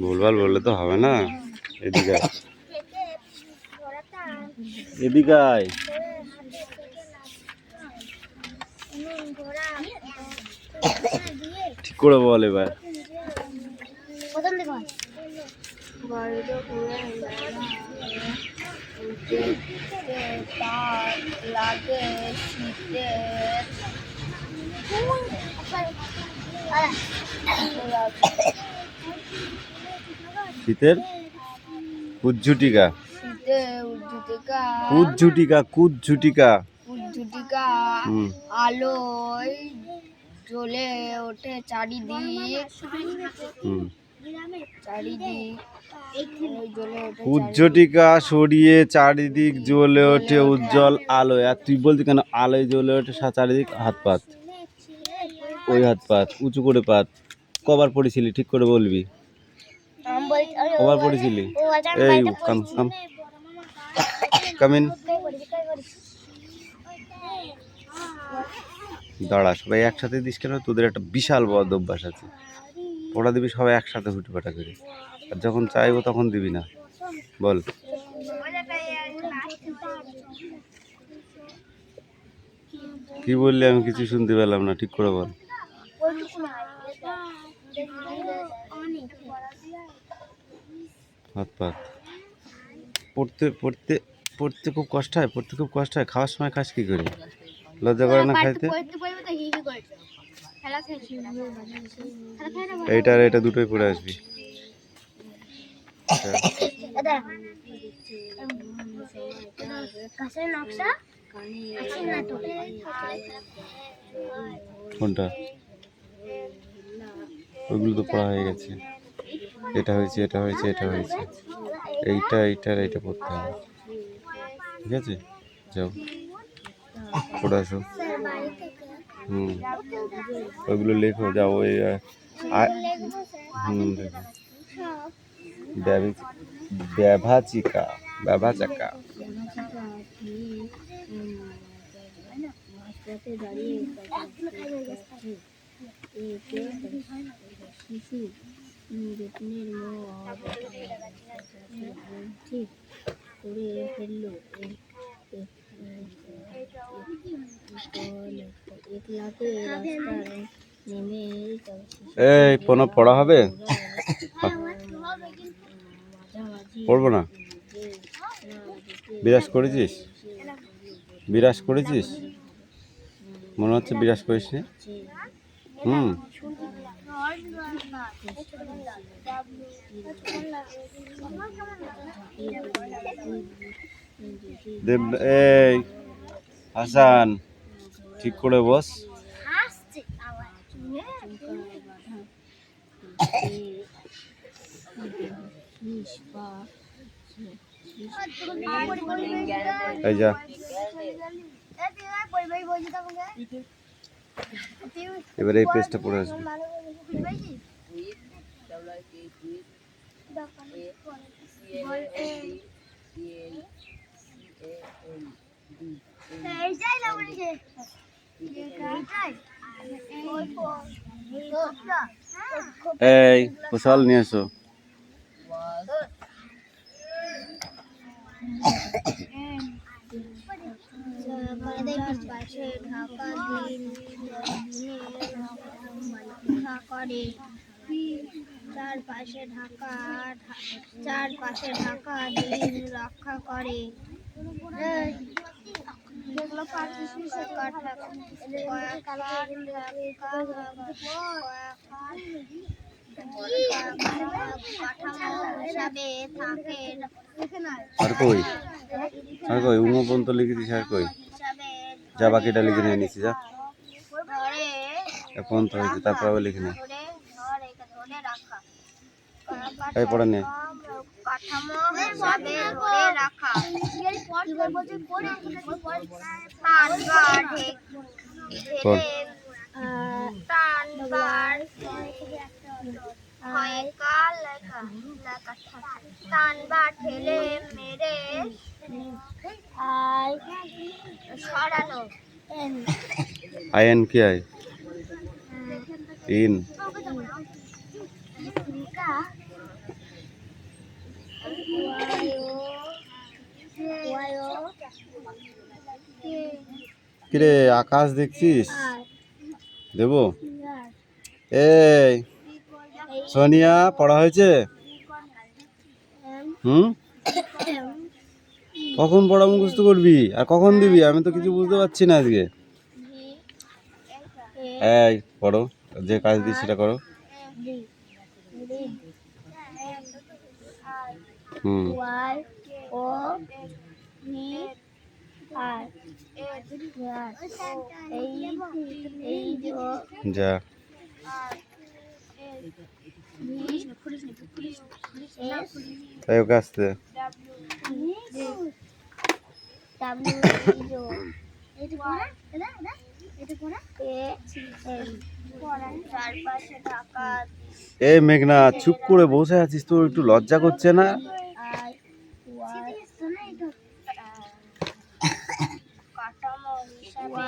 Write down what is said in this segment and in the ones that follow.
ভুলভাল বললে তো হবে না। এদিকে এদিকে আয়। ঠিক করে বল এবার। শীতের কুজ্ঝুটিকা কুজ্ঝুটিকা কুজ্ঝুটিকা কুজ্ঝুটিকা আলোয় জ্বলে ওঠে চারিদিক কুজ্ঝটিকা সরিয়ে চারিদিক জ্বলে ওঠে উজ্জ্বল আলোয়। আর তুই বলছি কেন আলোয় জ্বলে ওঠে চারিদিক? হাত পাত, ওই হাত পাত উঁচু করে পাত। কবার পড়েছিলি ঠিক করে বলবি? কবার পড়েছিলি? এই কাম কাম কামিন। দাঁড়া, সবাই একসাথে দিস কেন? তোদের একটা বিশাল বদ অভ্যাস আছে, পড়া দিবি সবাই একসাথে হুটপাটা করে, আর যখন চাইবো তখন দিবি না। বল। কি বললি? আমি কিছু শুনতে পেলাম না, ঠিক করে বল। হাত পাত। পড়তে পড়তে পড়তে খুব কষ্ট হয়, পড়তে খুব কষ্ট হয়। খাওয়ার সময় খাস কি করে? লজ্জা করে না খাইতে? এইটা আর এটা দুটোই পড়ে আসবি। কোনটা? ওইগুলো তো পড়া হয়ে গেছে। এটা হয়েছে, এটা হয়েছে, এটা হয়েছে, এইটা এইটা আর এইটা পড়তে হবে। ঠিক আছে, যাও পড়ে আসো। ওইগুলো লেখো, যাও। ওই ব্যভাচিকা ব্যভাচাকা। এই কোনো পড়া হবে? পড়বো না? বিরাজ করেছিস? বিরাজ করেছিস? মনে হচ্ছে বিরাজ করিস নি। দেব এই হাসান, ঠিক করে বস। এই যা, এবারে এই পেজটা পড়ে আসবে। এই কোশাল নিয়ে এসো। চারপাশে ঢাকা দিন রক্ষা করে। আর কই আর কই উমো পর্যন্ত লিখেছিস? আর কই? যা বাকিটা লিখে নিয়ে নিছি, যা এখন তো হয়েছে, তারপর আবার লিখে নে। এই পড়া নে। টান বা ঠেলে মেরে আই সরানো আয়ন কি আয় ইন কিরে আকাশ দেখছিস দেবো এই সোনিয়া পড়া হয়েছে হুম কখন পড়া মুখস্থ করবি আর কখন দিবি আমি তো কিছু বুঝতে পারছি না আজকে এই পড়ো যে কাজ দিই সেটা করো হুম যা তাই ওকে আসতে চারপাশে ঢাকা এই মেঘনা চুপ করে বসে আছিস তোর একটু লজ্জা করছে না কাঠামো হিসাবে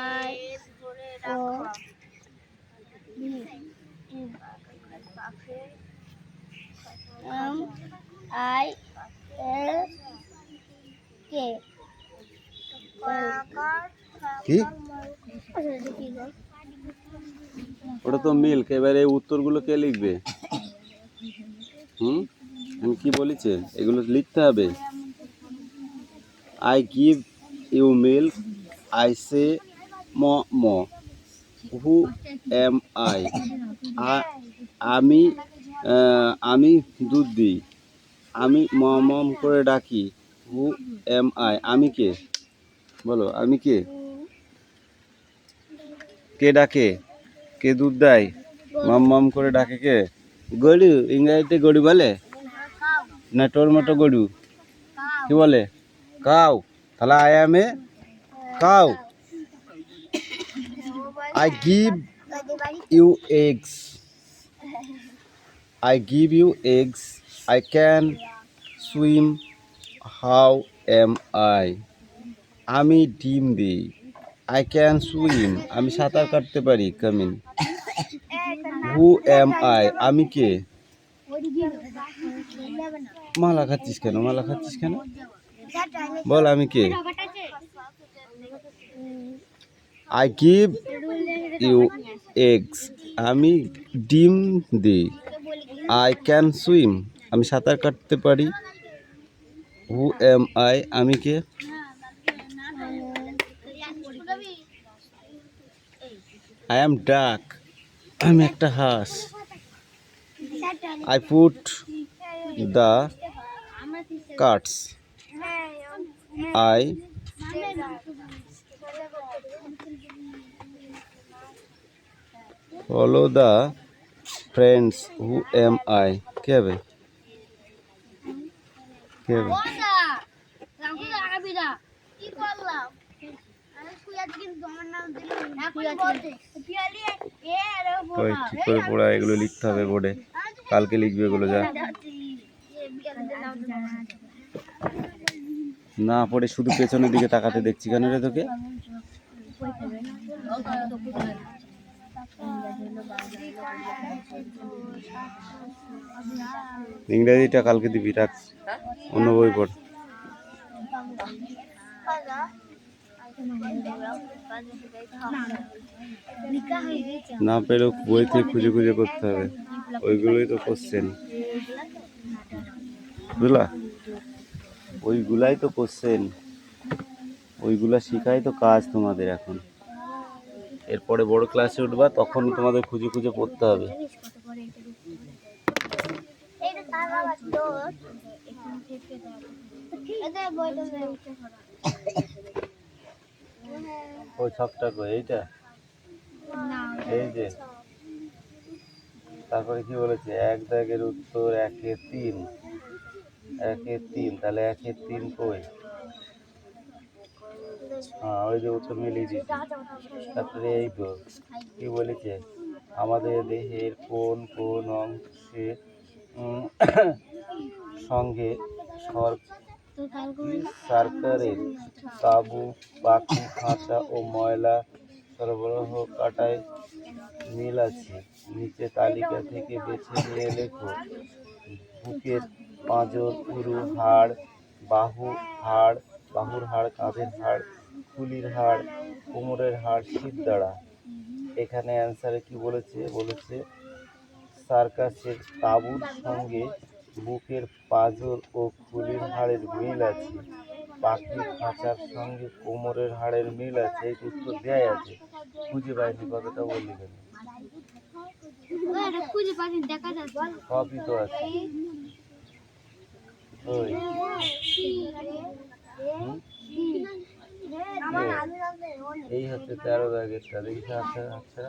ধরে রাখা কি ওটা তো মিল্ক এবারে উত্তরগুলো কে লিখবে আমি কি বলেছে এগুলো লিখতে হবে I give you milk I say ম ম হু এম আই আমি আমি দুধ দিই আমি মম করে ডাকি হু এম আই আমি কে বলো আমি কে কে ডাকে কে দুধ দেয় মম করে ডাকে কে গরু ইংরেজিতে গরু বলে না তোর মতো গরু কি বলে কাউ তাহলে I M a cow I give you eggs. I give you eggs. I can swim. How am I? আমি ডিম দিই I can swim. আমি সাঁতার কাটতে পারি come in. Who am I? আমি কে মালা খাচ্ছিস কেন মালা খাচ্ছিস কেন বল আমি কে I give you eggs. আমি ডিম দিই I can swim. আমি সাঁতার কাটতে পারি Who am I? আমি কে I am duck. আমি একটা হাঁস I put the cards. I follow the friends. Who am I? কে হবে কে হবে ওই ঠিক করে পড়া এগুলো লিখতে হবে বোর্ডে কালকে লিখবে এগুলো যা না পড়ে শুধু পেছনের দিকে তাকাতে দেখছি কেন রে তোকে ইংরেজিটা কালকে দিবি রাখ অন্য বই পড় না পেলেও বই থেকে খুঁজে খুঁজে করতে হবে ওইগুলোই তো কোশ্চেন বুঝলা ওইগুলাই তো কোশ্চেন ওইগুলা শিখাই তো কাজ তোমাদের এখন এরপরে বড় ক্লাসে উঠবা তখন তোমাদের খুঁজে খুঁজে পড়তে হবে ওই ছকটা কই এইটা এই যে তারপরে কি বলেছে এক দাগের উত্তর 1-3 1-3 তাহলে 1-3 কই হ্যাঁ ওই যে উত্তর মিলিয়ে দিয়েছি তারপরে এই তো কি বলেছে আমাদের দেহের কোন কোন অংশে উম, সঙ্গে সরকারের তাঁবু, পাখি খাঁচা ও ময়লা সরবরাহ কাটায় মিল আছে। নিচে তালিকা থেকে বেছে নিয়ে লেখো। বুকের পাঁজর, উরু, হাড়, বাহুর হাড়, কাঁধের হাড়, খুলির হাড়, কোমরের হাড়, শিরদাঁড়া। এখানে অ্যান্সারে কি বলেছে? বলেছে সার্কাসের তাঁবুর সঙ্গে বুকের পাঁজর ও খুলির হাড়ের মিল আছে। পাখির খাঁচার সঙ্গে কোমরের হাড়ের মিল আছে। এই উত্তর দেয়াই আছে, খুঁজে পাইনি, কথাটা বললি কেন? সবই তো আছে। ওই এই হচ্ছে 13 দাগেরটা, দেখি। আচ্ছা আচ্ছা,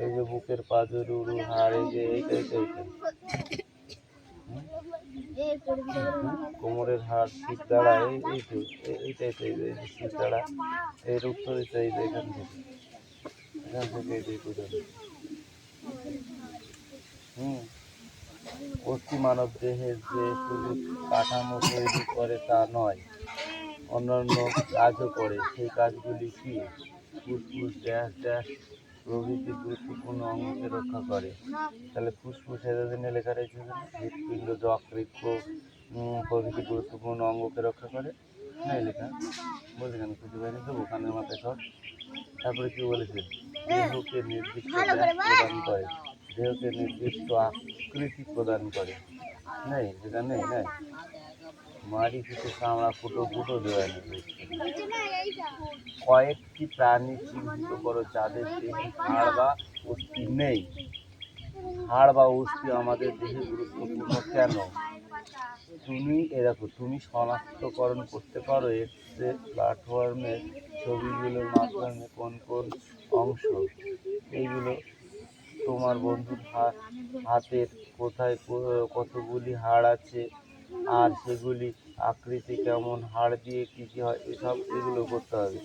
এই যে বুকের পাঁজর, উরু, হাড়, এই যে এইটা এইটা এইটা কোমরের হাড়, শিরদাঁড়া, এই তো এইটা এইটা এই যে শিরদাঁড়া। এর উত্তর এটা, এই যে এখান থেকে এই যে পর্যন্ত। অস্থি মানব দেহের যে শুধু কাঠামো তৈরি করে তা নয়, অন্যান্য কাজও করে। সেই কাজগুলি কি? ফুসফুস, ড্যাশ ড্যাশ প্রভৃতি গুরুত্বপূর্ণ অঙ্গকে রক্ষা করে। তাহলে ফুসফুস এতদিনে লেখা রয়েছে, হৃৎপিণ্ড, যকৃৎ প্রভৃতি গুরুত্বপূর্ণ অঙ্গকে রক্ষা করে। হ্যাঁ লেখা বলতে কেন খুঁজে পাইনি তো, ওখানের মাথায় সব। তারপরে কি বলেছে? দেহকে নির্দিষ্ট প্রদান করে, দেহকে নির্দিষ্ট আকৃতি প্রদান করে। নেই যেটা নেই নাই মারি কিছু চামড়া ফুটো ফুটো দেওয়া নেই। কয়েকটি প্রাণী চিহ্নিত করো যাদের দেহে হাড় বা অস্থি নেই। হাড় বা অস্থি আমাদের দেহে গুরুত্বপূর্ণ কেন? তুমি শনাক্তকরণ করতে পারো এক্স-রে প্ল্যাটফর্মের ছবিগুলোর মাধ্যমে কোন কোন অংশ। এইগুলো তোমার বন্ধুর হাতের কোথায় কতগুলি হাড় আছে, আর সেগুলি আকৃতি কেমন, হাড় দিয়ে কী কী হয়, এগুলো করতে হবে।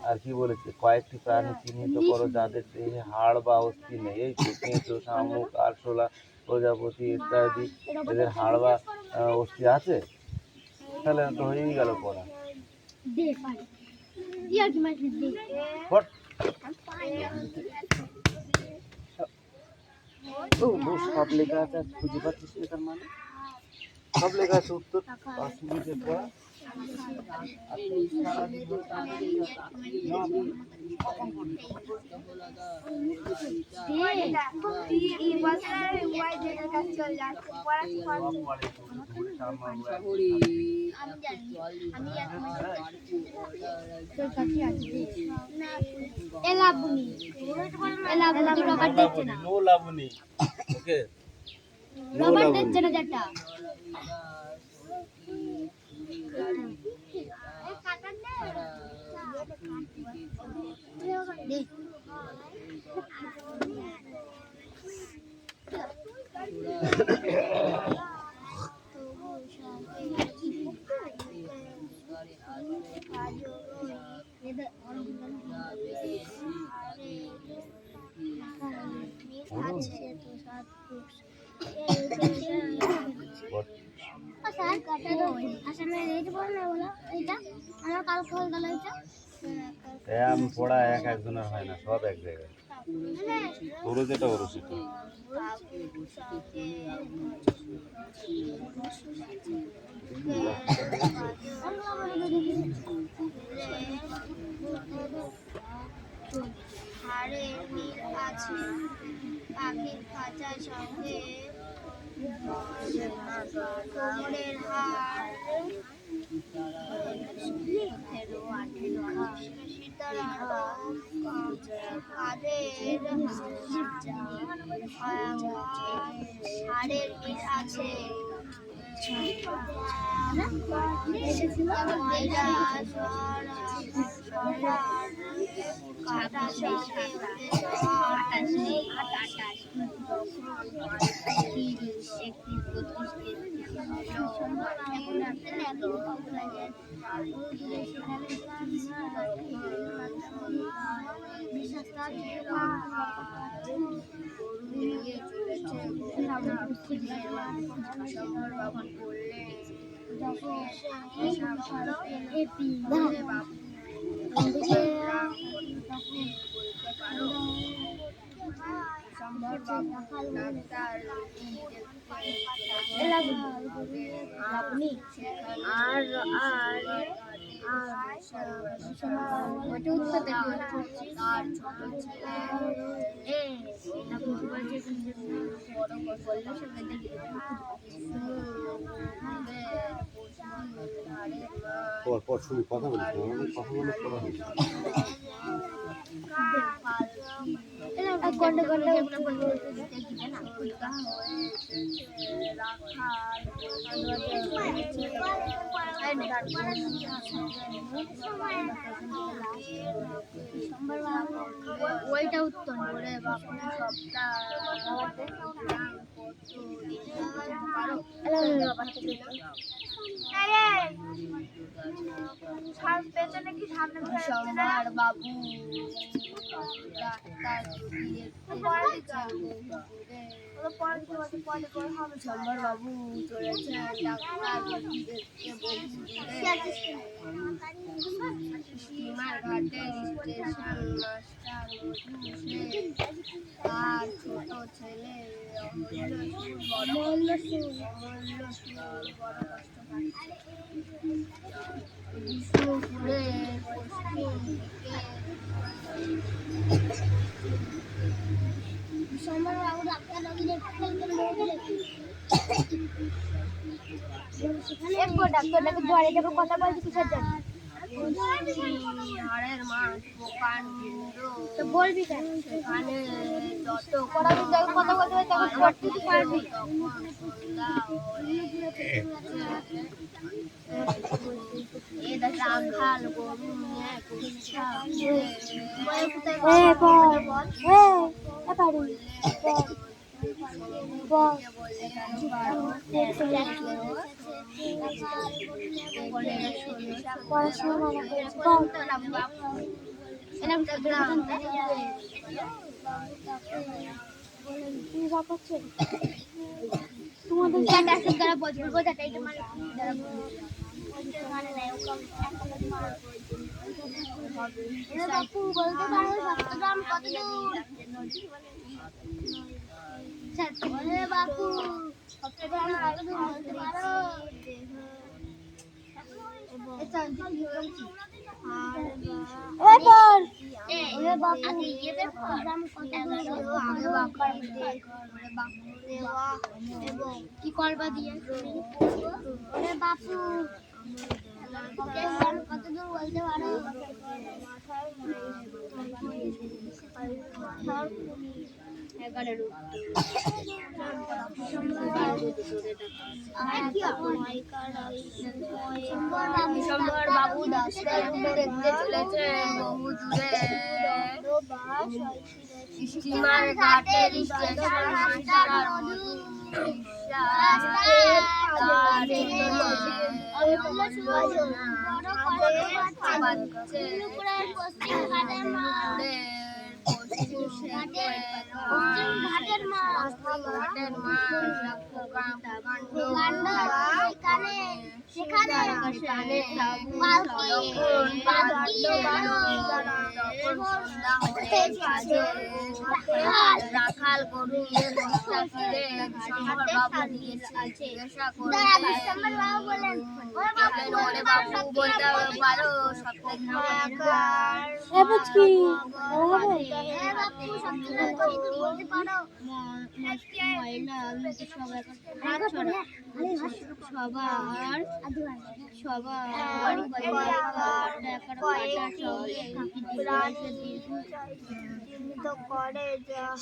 আর কি বলেছে? কয়েকটি প্রাণী চিহ্নিত করো যাদের দেহে হাড় বা অস্থি নেই। এই তো কেঁচো, শামুক, আরশোলা, প্রজাপতি ইত্যাদি, এদের হাড় বা অস্থি আছে। তাহলে তো হয়েই গেল পড়া। সব লেখা আছে, খুঁজে পাচ্ছিস লেখার মানে? সব লেখা আছে, উত্তর 5 মিনিটের পড়া। নো লাবণী, ওকে, নো লাবণী। আমি পড়া একজনের হয় না, সব এক জায়গায়। ওরও যেটা ওরও সেটা। হাড়ের মিল আছে, পাখির খাঁচার সঙ্গে কোমরের হাড়, হাড়ের মিল আছে, আর আর পর শুনি কথা বলিস না, আমাদের কথা বলে পড়া হয়েছে। ওইটা উত্তর করে বাপুরে সবটা সোমবার বাবু সোমবার বাবু চলেছে ডাক্তার দেখতে সীমার ঘাটে স্টেশন মাস্টার আর ছোট ছেলে অমূল্য সুর বড় কষ্ট পাচ্ছে। বিষ্ণুপুরের পশ্চিম দিকে সোমবার বাবু ডাক্তার ডাক্তারটাকে ঘরে যাবো কথা বলছি কিসের জন্য হাড়ের মাছ প্রকাণ্ড তো বলবি কেন সেখানে যত কথা বলতে হয় তখন করতে পারবি রাখাল গরু তোমাদের যারা বজবুল বোঝাটা এটা মানে বাপু বলতে পারো সপ্তগ্রাম কত দূর বাপু সপ্তগ্রাম কত দূর বলতে পারো কি করবা দিয়ে বাপু কত দূর বলতে পারো সোমবার বাবু ডাক্তার দেখতে চলেছেন বহু দূরে স্টিমার ঘাটের স্টেশন মাস্টার রাখাল গরু বাবু বলতে পারো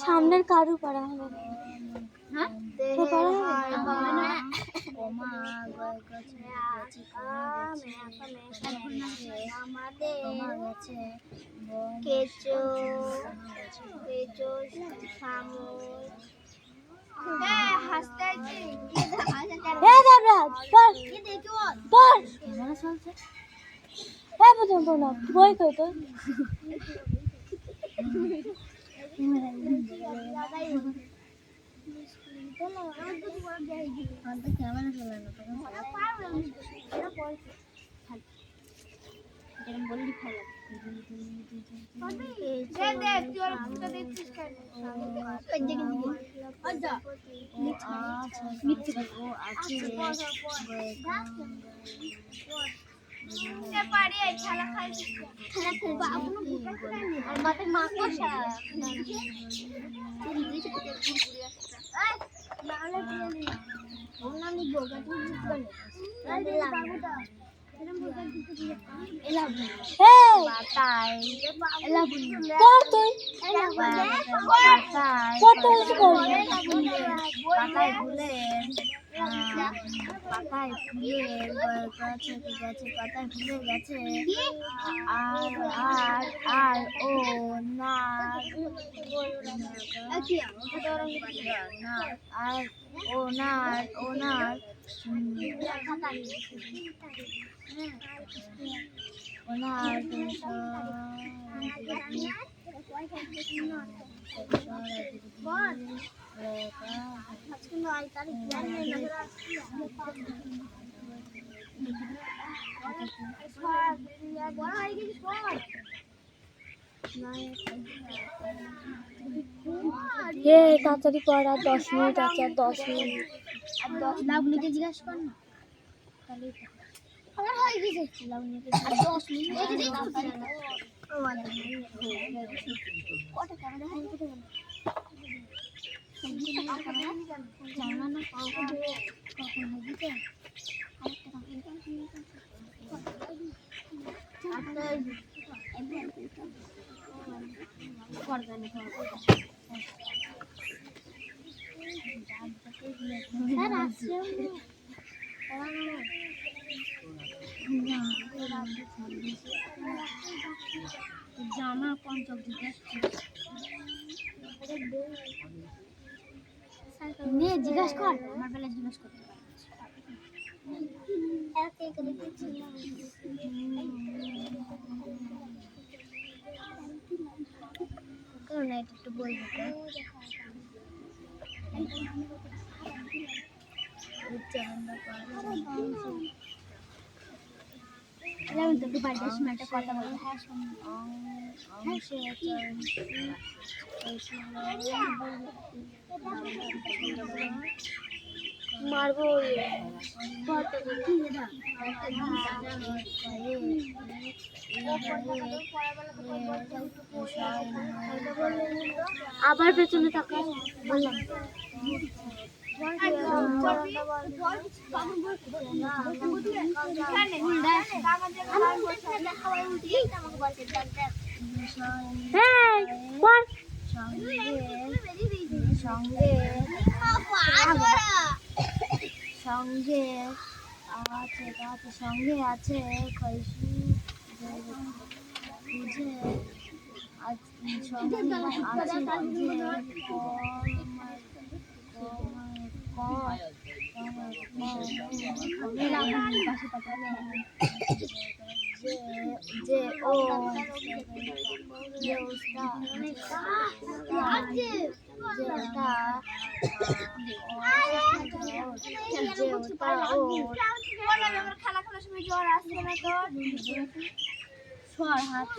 সামনের কারু করা হবে কেঁচো কেঁচো শামুক হাসতে হ্যাঁ প্রথম তো না বই কই তো পড় তুই পড় তো কিছু করবি পাতায় ফুলের পাতায় ফুলের গাছে গেছে পাতায় ফুলে গেছে আর আর আর ও না আর ওনার ওনার হে তাড়াতাড়ি পড় আর 10 মিনিট আছে আর 10 মিনিট লাবণীকে জিজ্ঞাসা কর না আমার হয়ে গেছে লাবণীকে আর 10 মিনিট কত ক্যামেরা হয়ে গেছে জানা না কখন হয়ে গেছে জামা পঞ্চক জিজ্ঞাসা কর আমার বেলা জিজ্ঞাসা করতে কারণ এটা একটু বলবো আমি তোকে বাড়ির সময় একটা কথা বলবো মারবো আবার পেছনে তাকা বললাম সঙ্গে সঙ্গে আছে কইসু বুঝে সঙ্গে যে ও খেলা খেলার সময় জ্বর আসছে না তোর সর হাত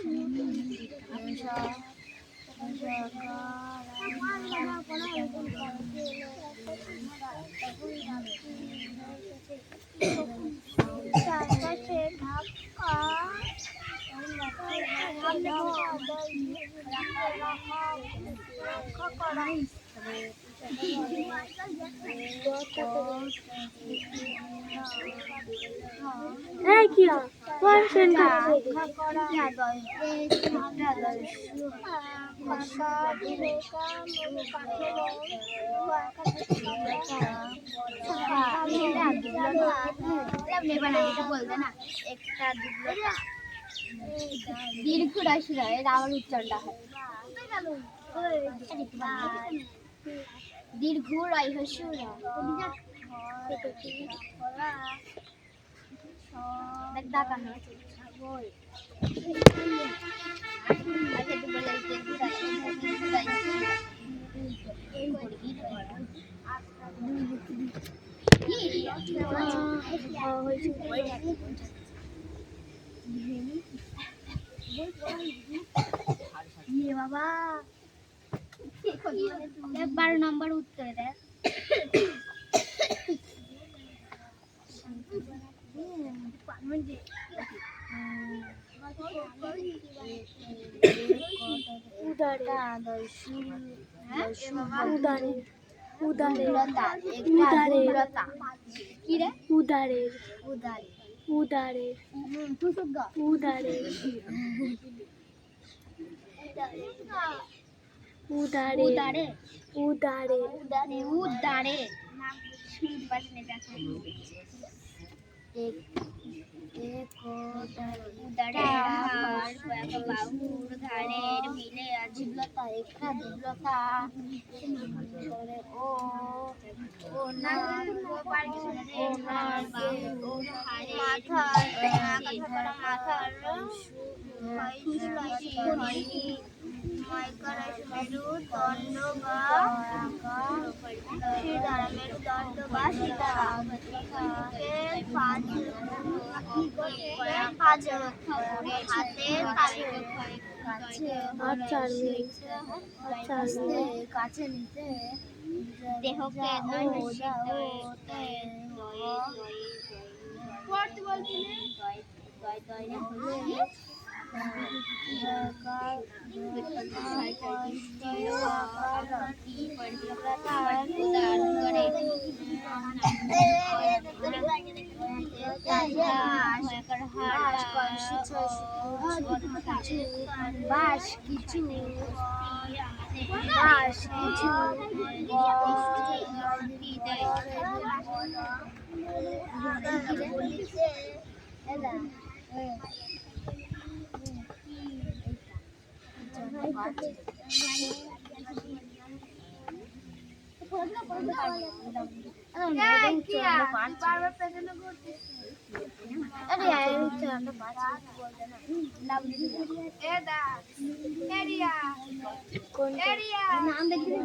এই কি কোন সেন বলতে না একটা দীর্ঘ রাশিরা এর আবার উচ্চারণটা হয় দীর্ঘ রাইহস্যরা দেখ দেখানো বল আচ্ছা তুই বলে বাবা 12 নম্বর উত্তর দেখ উদারে উদারে বাহুর ধারের মিলে জীবলতা একটা দুর্লতা ও ও না মাথার মেরুদণ্ড বা সীতারা কাছে নিতে দেহকে পড়তে বলছিলে বাস কিছু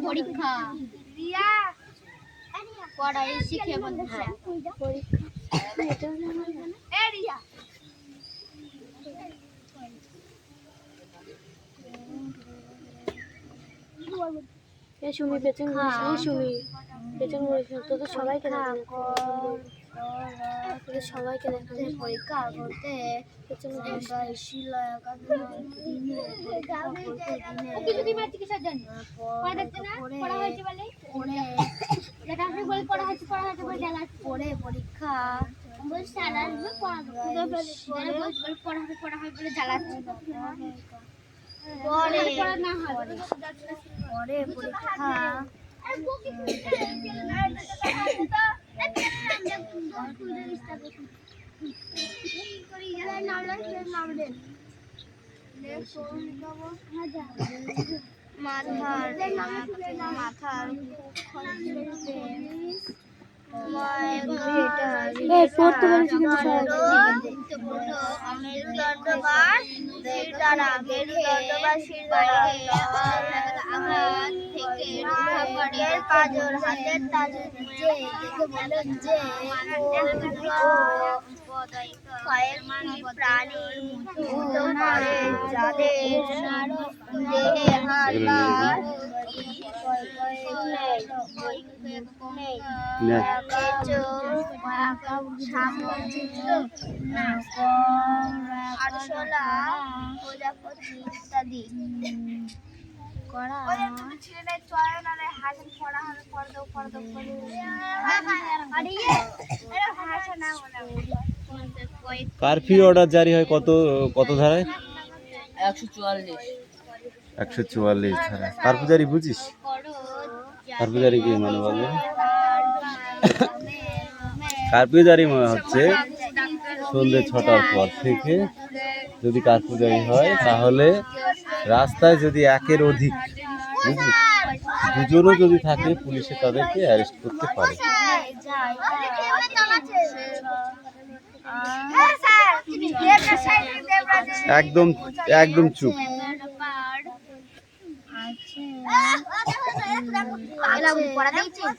পরীক্ষা পড়াই শিখে শুনি পেছন শুনি পেছন তোদের সবাইকে তোদের সবাইকে দেখাবে পরীক্ষা করতে পরে পরীক্ষা পড়া হয় বলে জ্বালাচ্ছে পরে পরীক্ষা মাথার পড়তে বলেছি কিন্তু হাতের তাজের প্রাণী যাদের দেহে হাড় প্রজাপতি ইত্যাদি করা কারফিউ অর্ডার জারি হয় কত কত ধারায়? 144 ধারায়। কারফিউ জারি বুঝিস? কারফিউ জারি কি মানে বলবে? কারফিউ জারি হচ্ছে সন্ধ্যে 6টার পর থেকে যদি কারফিউ জারি হয় তাহলে রাস্তায় যদি একের অধিক বুঝলি দুজনও যদি থাকে পুলিশে তাদেরকে অ্যারেস্ট করতে পারে। একদম একদম চুপ। পড়া দিয়েছিস?